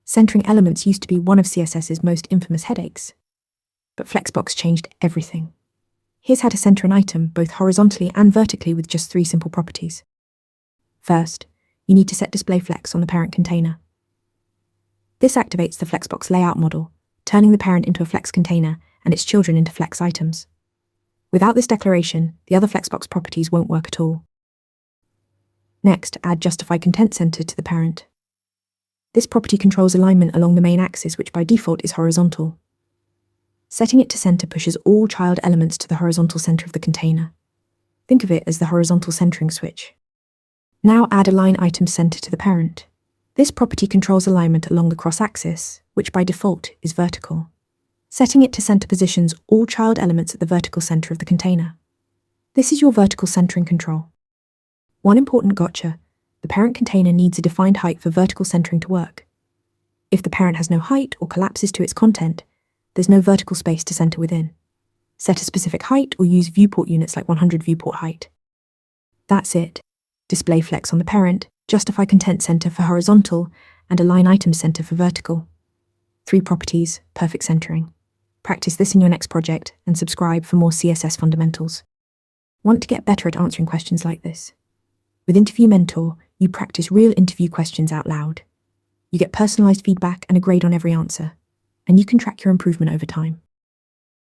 Centering elements used to be one of CSS's most infamous headaches. But Flexbox changed everything. Here's how to center an item both horizontally and vertically with just 3 simple properties. First, you need to set display flex on the parent container. This activates the Flexbox layout model, turning the parent into a flex container and its children into flex items. Without this declaration, the other Flexbox properties won't work at all. Next, add justify content center to the parent. This property controls alignment along the main axis, which by default is horizontal. Setting it to center pushes all child elements to the horizontal center of the container. Think of it as the horizontal centering switch. Now add align item center to the parent. This property controls alignment along the cross-axis, which by default is vertical. Setting it to center positions all child elements at the vertical center of the container. This is your vertical centering control. One important gotcha: the parent container needs a defined height for vertical centering to work. If the parent has no height or collapses to its content, there's no vertical space to center within. Set a specific height or use viewport units like 100 viewport height. That's it. Display flex on the parent, justify content center for horizontal, and align item center for vertical. 3 properties, perfect centering. Practice this in your next project and subscribe for more CSS fundamentals. Want to get better at answering questions like this? With Interview Mentor, you practice real interview questions out loud. You get personalized feedback and a grade on every answer, and you can track your improvement over time.